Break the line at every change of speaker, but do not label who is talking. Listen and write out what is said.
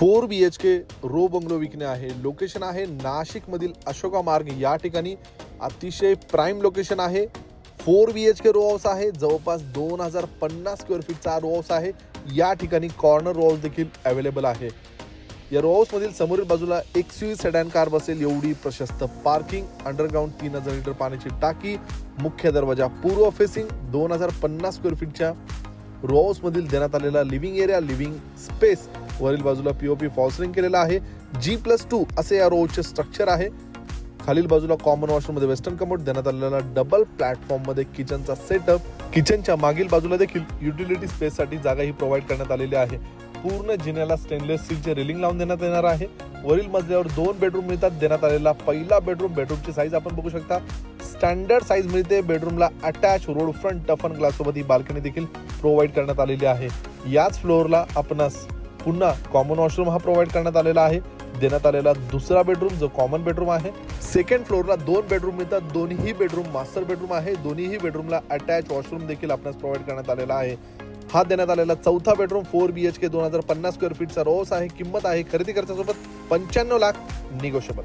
4 BHK row bungalow विकणे आहे. Location आहे नाशिक मधील अशोका मार्ग या ठिकाणी. अतिशय प्राइम लोकेशन आहे. 4 BHK रो हाऊस आहे. जवळपास 2050 स्क्वेअर फीटचा रो हाऊस आहे. या ठिकाणी कॉर्नर रो हाऊस देखील अवेलेबल आहे. या रो हाऊस मधील समोरील बाजूला XUV सेडान कार बसेल एवढी प्रशस्त पार्किंग, अंडरग्राउंड 3000 लिटर पाण्याची टाकी, मुख्य दरवाजा पूर्व फेसिंग, 2050 स्क्वेअर फीटच्या रो हाऊस मधील देण्यात आलेला लिव्हिंग एरिया, लिव्हिंग स्पेस, वरील बाजूला POP फॉल्सरिंग केलेला आहे. G+2 असे या रो हाऊसचे स्ट्रक्चर आहे. खालील बाजूला कॉमन वॉशरूम मध्ये वेस्टर्न कमोड, देण्यात आलेला डबल प्लॅटफॉर्म मध्ये किचनचा सेटअप. किचनच्या मागील बाजूला देखील युटिलिटी स्पेस साठी जागा ही प्रोव्हाइड करण्यात आलेली आहे. पूर्ण जिन्याला स्टेनलेस स्टीलचे रेलिंग लावून देण्यात येणार आहे. वरील मजल्यावर 2 बेडरूम मिळतात. देण्यात आलेला पहिला बेडरूमची साईज आपण बघू शकता. स्टँडर्ड साईज मिळते. बेडरूमला अटॅच रोड फ्रंट टफन ग्लास सोबत ही बाल्कनी देखील प्रोव्हाइड करण्यात आलेली आहे. याच फ्लोअरला आपणास पुन्हा कॉमन वॉशरूम हा प्रोव्हाइड करण्यात आलेला आहे. देण्यात आलेला दुसरा बेडरूम जो कॉमन बेडरूम आहे. सेकंड फ्लोअरला 2 बेडरूम मिळतात. दोन्ही बेडरूम मास्टर बेडरूम आहे. दोन्ही बेडरूमला अटॅच वॉशरूम देखील आपणास प्रोव्हाइड करण्यात आलेला आहे. हा देण्यात आलेला चौथा बेडरूम 4 BHK 2050 स्क्वेअर फीटचा रो हाऊस आहे. किंमत आहे खरेदी खर्चासोबत 95 लाख निगोशिएबल.